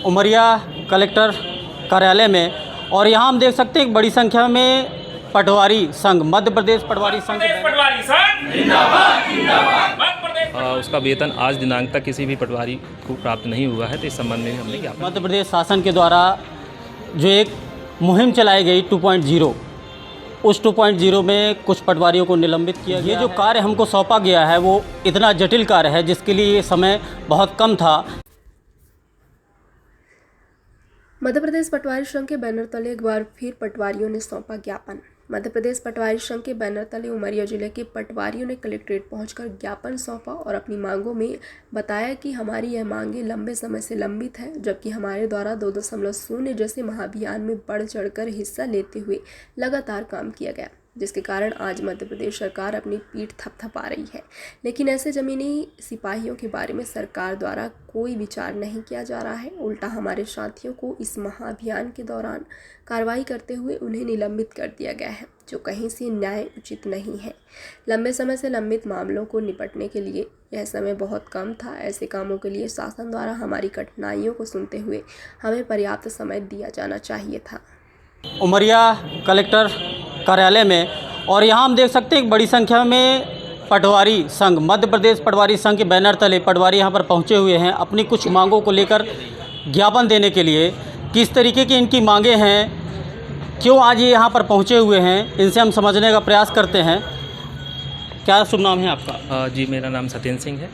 Umaria collector कार्यालय में और यहाँ हम देख सकते हैं एक बड़ी संख्या में पटवारी संघ, मध्य प्रदेश पटवारी संघ उसका वेतन आज दिनांक तक किसी भी पटवारी को प्राप्त नहीं हुआ है, तो इस संबंध में हमने ज्ञापन मध्य प्रदेश शासन के द्वारा जो एक मुहिम चलाई गई 2.0, उस 2.0 में कुछ पटवारियों को निलंबित किया गया। ये जो कार्य हमको सौंपा गया है वो इतना जटिल कार्य है जिसके लिए ये समय बहुत कम था। मध्य प्रदेश पटवारी संघ के बैनर तले एक बार फिर पटवारियों ने सौंपा ज्ञापन। मध्य प्रदेश पटवारी संघ के बैनर तले उमरिया जिले के पटवारियों ने कलेक्ट्रेट पहुंचकर ज्ञापन सौंपा और अपनी मांगों में बताया कि हमारी यह मांगें लंबे समय से लंबित है, जबकि हमारे द्वारा 2.0 जैसे महाअभियान में बढ़ चढ़कर हिस्सा लेते हुए लगातार काम किया गया, जिसके कारण आज मध्य प्रदेश सरकार अपनी पीठ थपथपा रही है। लेकिन ऐसे जमीनी सिपाहियों के बारे में सरकार द्वारा कोई विचार नहीं किया जा रहा है। उल्टा हमारे साथियों को इस महाअभियान के दौरान कार्रवाई करते हुए उन्हें निलंबित कर दिया गया है, जो कहीं से न्याय उचित नहीं है। लंबे समय से लंबित मामलों को निपटने के लिए यह समय बहुत कम था। ऐसे कामों के लिए शासन द्वारा हमारी कठिनाइयों को सुनते हुए हमें पर्याप्त समय दिया जाना चाहिए था। उमरिया कलेक्टर कार्यालय में और यहाँ हम देख सकते हैं एक बड़ी संख्या में पटवारी संघ, मध्य प्रदेश पटवारी संघ के बैनर तले पटवारी यहाँ पर पहुँचे हुए हैं अपनी कुछ मांगों को लेकर ज्ञापन देने के लिए। किस तरीके की इनकी मांगें हैं, क्यों आज ये यहाँ पर पहुँचे हुए हैं, इनसे हम समझने का प्रयास करते हैं। क्या शुभ नाम है आपका? जी, मेरा नाम सत्येंद्र सिंह है।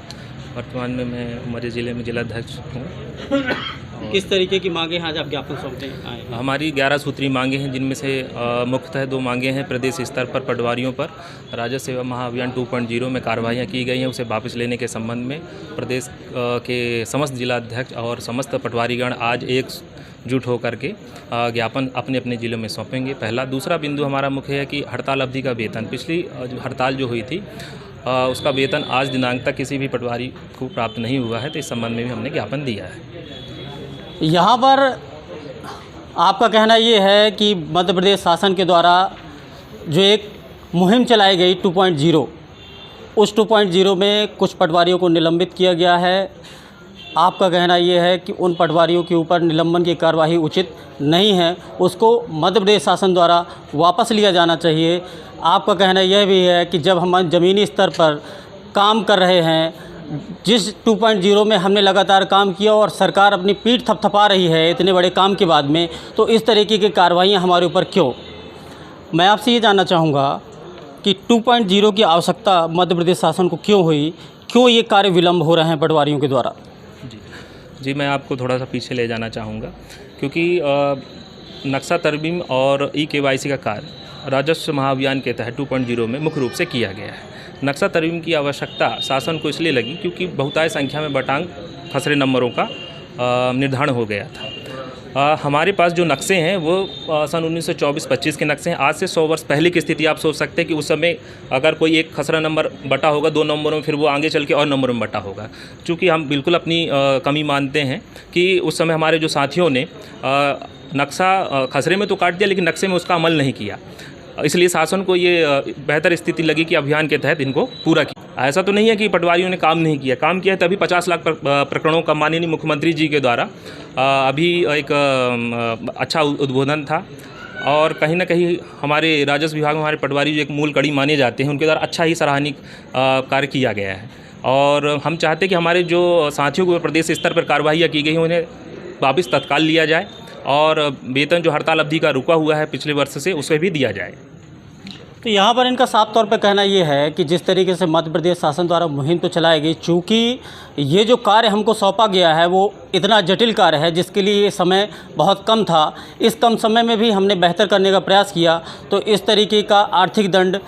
वर्तमान में मैं उमरिया ज़िले में जिलाध्यक्ष हूँ। किस तरीके की मांगें हैं आज आप ज्ञापन सौंपते आए? हमारी 11 सूत्री मांगें हैं, जिनमें से मुख्यतः 2 मांगें हैं प्रदेश स्तर पर पटवारियों पर राजस्व सेवा महाअभियान 2.0 में कार्रवाइयाँ की गई हैं, उसे वापस लेने के संबंध में प्रदेश के समस्त जिलाध्यक्ष और समस्त पटवारीगण आज एकजुट होकर के ज्ञापन अपने अपने ज़िलों में सौंपेंगे। पहला। दूसरा बिंदु हमारा मुख्य है कि हड़ताल अवधि का वेतन, पिछली हड़ताल जो हुई थी उसका वेतन आज दिनांक तक किसी भी पटवारी को प्राप्त नहीं हुआ है, तो इस संबंध में भी हमने ज्ञापन दिया है। यहाँ पर आपका कहना ये है कि मध्य प्रदेश शासन के द्वारा जो एक मुहिम चलाई गई 2.0, उस 2.0 में कुछ पटवारियों को निलंबित किया गया है। आपका कहना ये है कि उन पटवारियों के ऊपर निलंबन की कार्रवाई उचित नहीं है, उसको मध्य प्रदेश शासन द्वारा वापस लिया जाना चाहिए। आपका कहना यह भी है कि जब हम ज़मीनी स्तर पर काम कर रहे हैं, जिस 2.0 में हमने लगातार काम किया और सरकार अपनी पीठ थपथपा रही है इतने बड़े काम के बाद में, तो इस तरीके की कार्रवाइयाँ हमारे ऊपर क्यों? मैं आपसे ये जानना चाहूँगा कि 2.0 की आवश्यकता मध्य प्रदेश शासन को क्यों हुई, क्यों ये कार्य विलम्ब हो रहे हैं पटवारियों के द्वारा? जी, मैं आपको थोड़ा सा पीछे ले जाना चाहूँगा, क्योंकि नक्शा तरमीम और ई-KYC का कार्य राजस्व महाअभियान के तहत 2.0 में मुख्य रूप से किया गया है। नक्शा तरमीम की आवश्यकता शासन को इसलिए लगी क्योंकि बहुतायत संख्या में बटांग खसरे नंबरों का निर्धारण हो गया था। हमारे पास जो नक्शे हैं वो सन 1924-25 के नक्शे हैं। आज से 100 वर्ष पहले की स्थिति आप सोच सकते हैं कि उस समय अगर कोई एक खसरा नंबर बटा होगा 2 नंबरों में, फिर वो आगे चल के और नंबरों में बटा होगा। चूँकि हम बिल्कुल अपनी कमी मानते हैं कि उस समय हमारे जो साथियों ने नक्शा खसरे में तो काट दिया, लेकिन नक्शे में उसका अमल नहीं किया। इसलिए शासन को ये बेहतर स्थिति लगी कि अभियान के तहत इनको पूरा किया। ऐसा तो नहीं है कि पटवारियों ने काम नहीं किया, काम किया है, तभी 50 लाख प्रकरणों का माननीय मुख्यमंत्री जी के द्वारा अभी एक अच्छा उद्बोधन था। और कहीं ना कहीं हमारे राजस्व विभाग में हमारे पटवारी जो एक मूल कड़ी माने जाते हैं, उनके द्वारा अच्छा ही सराहनीय कार्य किया गया है। और हम चाहते हैं कि हमारे जो साथियों को प्रदेश स्तर पर कार्रवाइयाँ की गई हैं उन्हें वापस तत्काल लिया जाए और वेतन जो हड़ताल अवधि का रुका हुआ है पिछले वर्ष से, उसे भी दिया जाए। तो यहाँ पर इनका साफ तौर पर कहना ये है कि जिस तरीके से मध्य प्रदेश शासन द्वारा मुहिम तो चलाई गई, चूँकि ये जो कार्य हमको सौंपा गया है वो इतना जटिल कार्य है जिसके लिए ये समय बहुत कम था। इस कम समय में भी हमने बेहतर करने का प्रयास किया, तो इस तरीके का आर्थिक दंड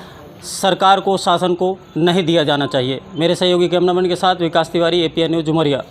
सरकार को, शासन को नहीं दिया जाना चाहिए। मेरे सहयोगी कैमरामैन के साथ विकास तिवारी, APN न्यूज़ उमरिया।